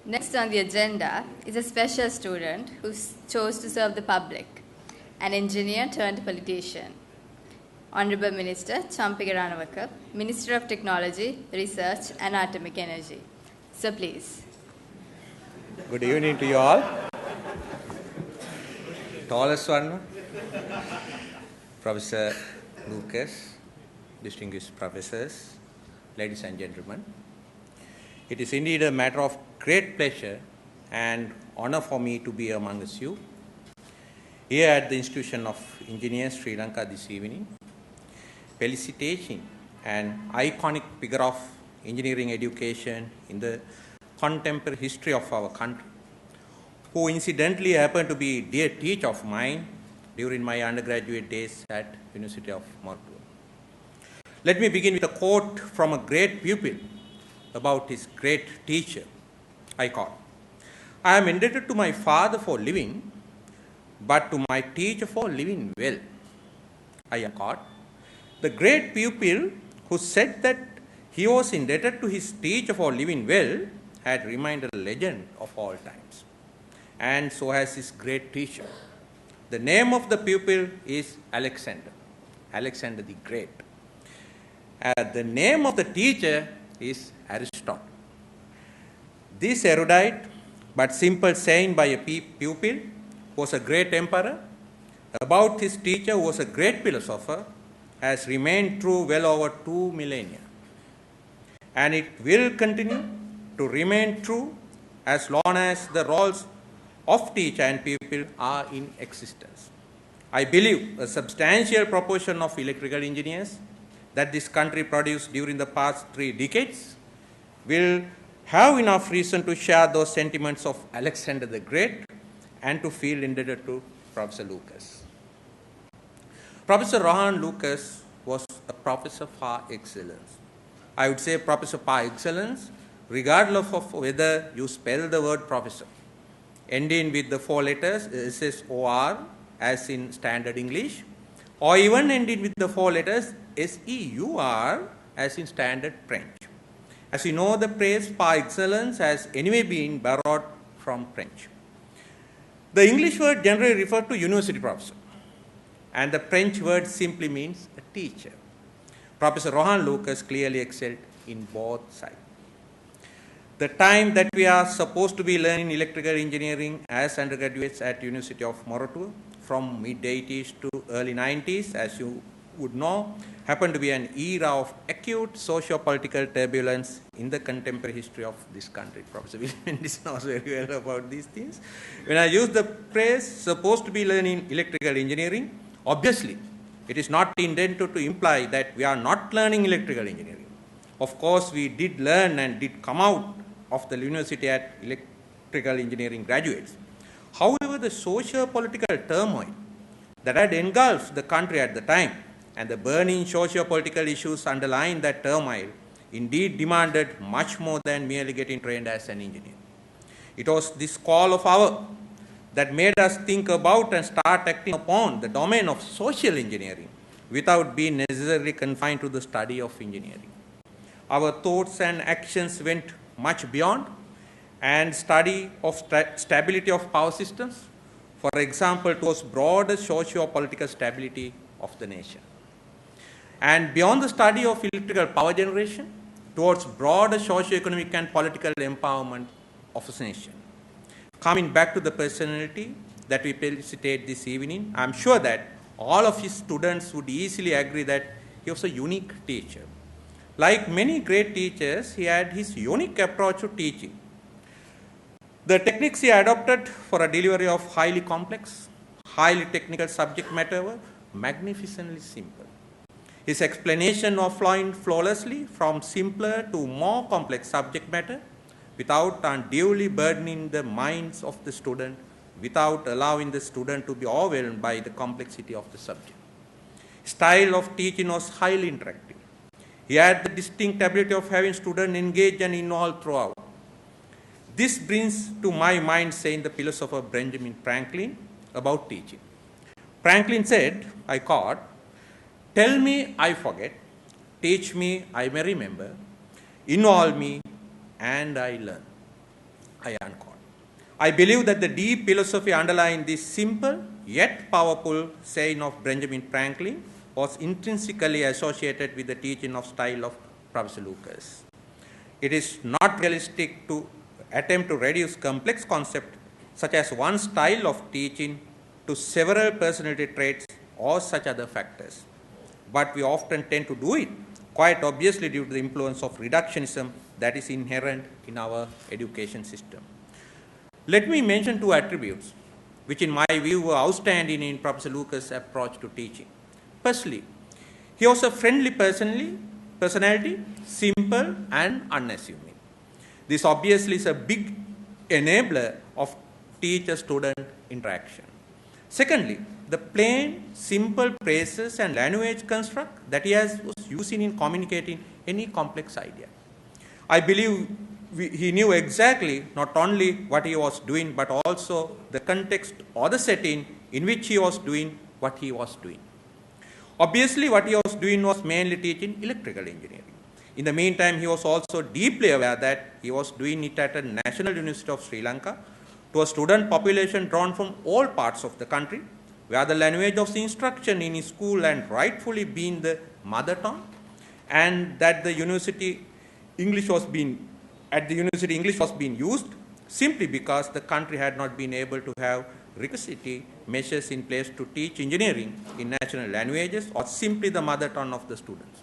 Next on the agenda is a special student who chose to serve the public, an engineer turned politician. Honorable Minister Champika Ranawaka, Minister of Technology, Research and Atomic Energy. So please. Good evening to you all. Tallest one, Professor Lucas, distinguished professors, ladies and gentlemen. It is indeed a matter of great pleasure and honor for me to be amongst you here at the Institution of Engineers, Sri Lanka this evening, felicitating an iconic figure of engineering education in the contemporary history of our country, who incidentally happened to be a dear teacher of mine during my undergraduate days at University of Mortua. Let me begin with a quote from a great pupil about his great teacher. I quote, "I am indebted to my father for living, but to my teacher for living well." I quote, the great pupil who said that he was indebted to his teacher for living well had remained a legend of all times. And so has his great teacher. The name of the pupil is Alexander the Great. The name of the teacher is Aristotle. This erudite but simple saying by a pupil who was a great emperor about his teacher who was a great philosopher has remained true well over 2 millennia. And it will continue to remain true as long as the roles of teacher and pupil are in existence. I believe a substantial proportion of electrical engineers that this country produced during the past 3 decades will have enough reason to share those sentiments of Alexander the Great and to feel indebted to Professor Lucas. Professor Rohan Lucas was a professor par excellence. I would say professor par excellence, regardless of whether you spell the word professor, ending with the 4 letters SSOR as in standard English, or even ending with the 4 letters SEUR as in standard French. As you know, the phrase par excellence has anyway been borrowed from French. The English word generally refers to university professor, and the French word simply means a teacher. Professor Rohan Lucas clearly excelled in both sides. The time that we are supposed to be learning electrical engineering as undergraduates at University of Mortua from mid-80s to early 90s, as you would know, happened to be an era of acute socio-political turbulence in the contemporary history of this country. Professor William knows very well about these things. When I use the phrase supposed to be learning electrical engineering, obviously it is not intended to imply that we are not learning electrical engineering. Of course, we did learn and did come out of the university at electrical engineering graduates. However, the socio-political turmoil that had engulfed the country at the time and the burning socio-political issues underlying that turmoil indeed demanded much more than merely getting trained as an engineer. It was this call of ours that made us think about and start acting upon the domain of social engineering without being necessarily confined to the study of engineering. Our thoughts and actions went much beyond and study of stability of power systems, for example, towards broader socio-political stability of the nation. And beyond the study of electrical power generation, towards broader socio-economic and political empowerment of a nation. Coming back to the personality that we felicitate this evening, I am sure that all of his students would easily agree that he was a unique teacher. Like many great teachers, he had his unique approach to teaching. The techniques he adopted for a delivery of highly complex, highly technical subject matter were magnificently simple. His explanation of flowing flawlessly from simpler to more complex subject matter without unduly burdening the minds of the student, without allowing the student to be overwhelmed by the complexity of the subject. Style of teaching was highly interactive. He had the distinct ability of having students engage and involved throughout. This brings to my mind saying the philosopher Benjamin Franklin about teaching. Franklin said, I quote, "Tell me, I forget. Teach me, I may remember. Involve me, and I learn." iron cord. I believe that the deep philosophy underlying this simple yet powerful saying of Benjamin Franklin was intrinsically associated with the teaching of style of Professor Lucas. It is not realistic to attempt to reduce complex concepts such as one style of teaching to several personality traits or such other factors. But we often tend to do it, quite obviously due to the influence of reductionism that is inherent in our education system. Let me mention two attributes which in my view were outstanding in Professor Lucas' approach to teaching. Firstly, he was a friendly personality, simple and unassuming. This obviously is a big enabler of teacher-student interaction. Secondly, the plain, simple phrases and language construct that he was using in communicating any complex idea. I believe he knew exactly not only what he was doing, but also the context or the setting in which he was doing what he was doing. Obviously, what he was doing was mainly teaching electrical engineering. In the meantime, he was also deeply aware that he was doing it at a National University of Sri Lanka to a student population drawn from all parts of the country, where the language of instruction in his school and rightfully being the mother tongue, and that the university English was being used simply because the country had not been able to have requisite measures in place to teach engineering in national languages or simply the mother tongue of the students.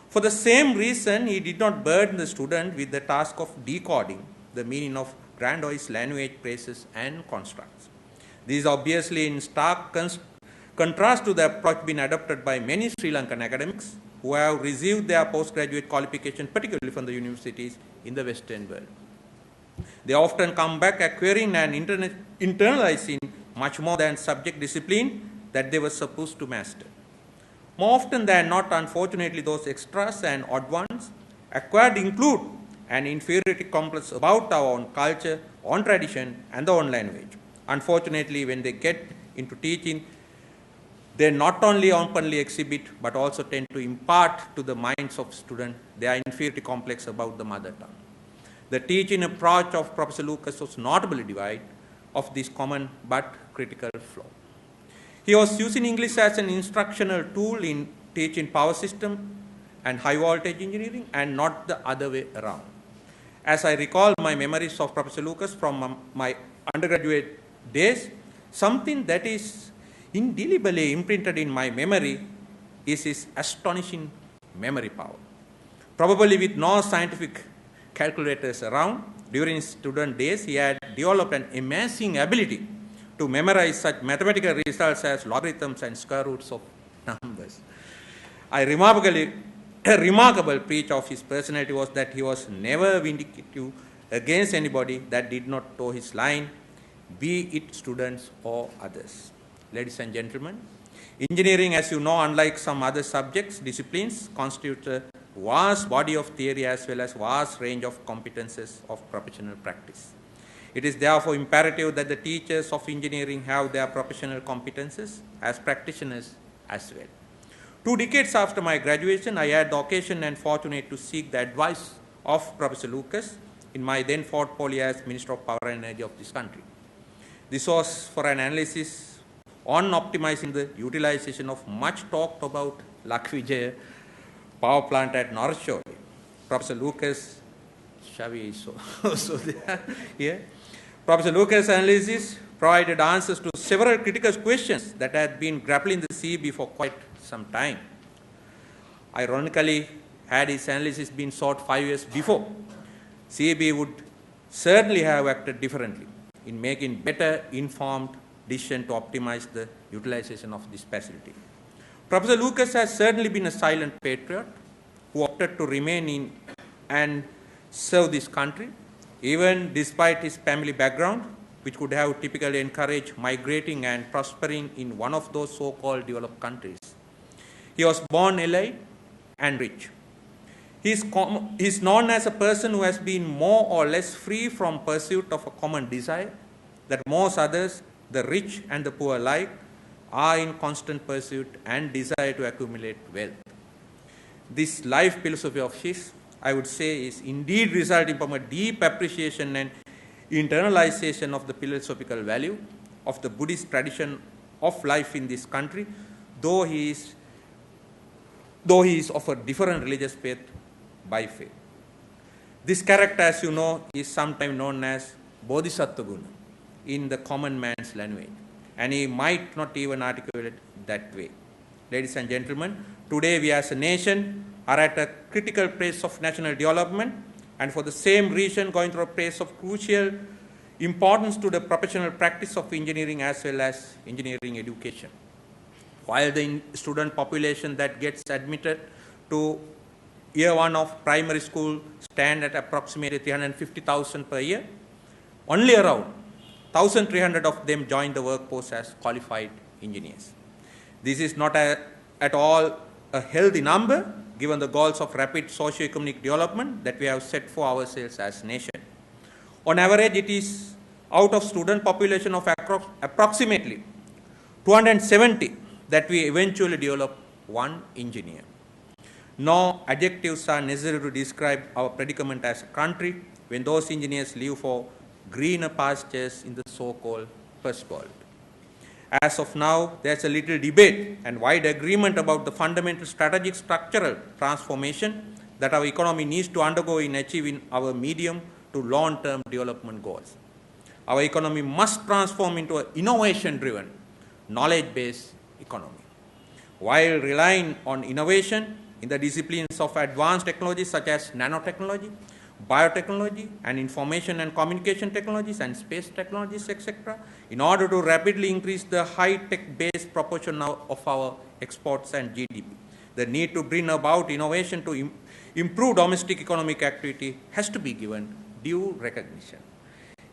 For the same reason, he did not burden the student with the task of decoding the meaning of grandiose language phrases and constructs. This is obviously in stark contrast to the approach being adopted by many Sri Lankan academics who have received their postgraduate qualification, particularly from the universities in the Western world. They often come back acquiring and internalizing much more than subject discipline that they were supposed to master. More often than not, unfortunately, those extras and odd ones acquired include an inferiority complex about our own culture, own tradition, and the own language. Unfortunately, when they get into teaching, they not only openly exhibit but also tend to impart to the minds of students their inferiority complex about the mother tongue. The teaching approach of Professor Lucas was notably devoid of this common but critical flaw. He was using English as an instructional tool in teaching power system and high voltage engineering and not the other way around. As I recall my memories of Professor Lucas from my undergraduate days, something that is indelibly imprinted in my memory is his astonishing memory power. Probably with no scientific calculators around, during his student days, he had developed an amazing ability to memorize such mathematical results as logarithms and square roots of numbers. A remarkable feature of his personality was that he was never vindictive against anybody that did not toe his line, be it students or others. Ladies and gentlemen, engineering, as you know, unlike some other subjects, disciplines, constitutes a vast body of theory as well as vast range of competences of professional practice. It is therefore imperative that the teachers of engineering have their professional competences as practitioners as well. 2 decades after my graduation, I had the occasion and fortunate to seek the advice of Professor Lucas in my then portfolio as Minister of Power and Energy of this country. This was for an analysis on optimizing the utilization of much talked about Lakvijaya power plant at North Shore. Professor Lucas, Shavi is also there here. Professor Lucas' analysis provided answers to several critical questions that had been grappling the CEB for quite some time. Ironically, had his analysis been sought 5 years before, CEB would certainly have acted differently in making better informed decisions to optimize the utilization of this facility. Professor Lucas has certainly been a silent patriot who opted to remain in and serve this country, even despite his family background, which could have typically encouraged migrating and prospering in one of those so-called developed countries. He was born elite and rich. He is known as a person who has been more or less free from pursuit of a common desire that most others, the rich and the poor alike, are in constant pursuit and desire to accumulate wealth. This life philosophy of his, I would say, is indeed resulting from a deep appreciation and internalization of the philosophical value of the Buddhist tradition of life in this country, though he is of a different religious faith by faith. This character, as you know, is sometimes known as Bodhisattva Guna in the common man's language, and he might not even articulate that way. Ladies and gentlemen, today we as a nation are at a critical phase of national development, and for the same reason going through a phase of crucial importance to the professional practice of engineering as well as engineering education. While the student population that gets admitted to year one of primary school stand at approximately 350,000 per year, only around 1,300 of them join the workforce as qualified engineers. This is not at all a healthy number given the goals of rapid socio-economic development that we have set for ourselves as a nation. On average, it is out of student population of approximately 270 that we eventually develop one engineer. No adjectives are necessary to describe our predicament as a country when those engineers leave for greener pastures in the so-called first world. As of now, there's a little debate and wide agreement about the fundamental strategic structural transformation that our economy needs to undergo in achieving our medium to long-term development goals. Our economy must transform into an innovation-driven, knowledge-based economy. While relying on innovation in the disciplines of advanced technologies such as nanotechnology, biotechnology, and information and communication technologies and space technologies, etc., in order to rapidly increase the high-tech based proportion of our exports and GDP. The need to bring about innovation to improve domestic economic activity has to be given due recognition.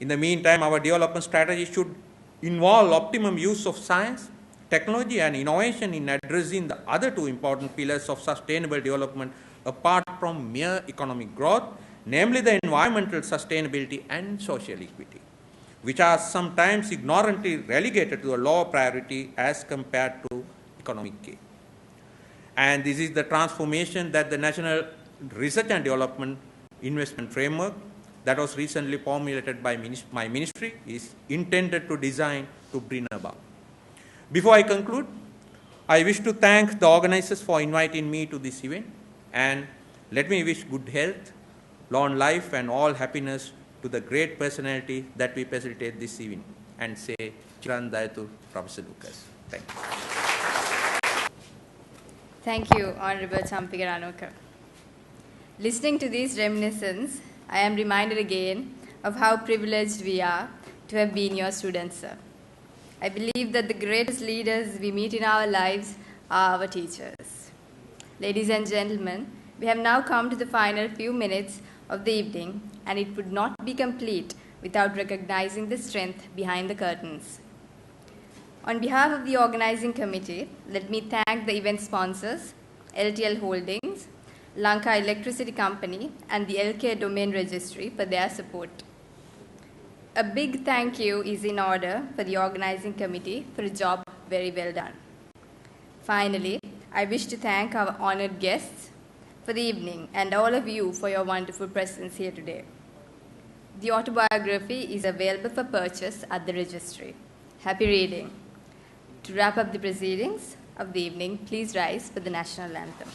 In the meantime, our development strategy should involve optimum use of science, technology, and innovation in addressing the other two important pillars of sustainable development apart from mere economic growth, namely the environmental sustainability and social equity, which are sometimes ignorantly relegated to a lower priority as compared to economic gain. And this is the transformation that the National Research and Development Investment Framework that was recently formulated by my ministry is intended to design to bring about. Before I conclude, I wish to thank the organizers for inviting me to this event, and let me wish good health, long life, and all happiness to the great personality that we facilitate this evening, and say Chiran Dayatu, Professor Lucas. Thank you. Thank you, Honorable Champika Ranawaka. Listening to these reminiscences, I am reminded again of how privileged we are to have been your students, sir. I believe that the greatest leaders we meet in our lives are our teachers. Ladies and gentlemen, we have now come to the final few minutes of the evening, and it would not be complete without recognizing the strength behind the curtains. On behalf of the organizing committee, let me thank the event sponsors, LTL Holdings, Lanka Electricity Company, and the LK Domain Registry for their support. A big thank you is in order for the organizing committee for a job very well done. Finally, I wish to thank our honored guests for the evening and all of you for your wonderful presence here today. The autobiography is available for purchase at the registry. Happy reading. To wrap up the proceedings of the evening, please rise for the national anthem.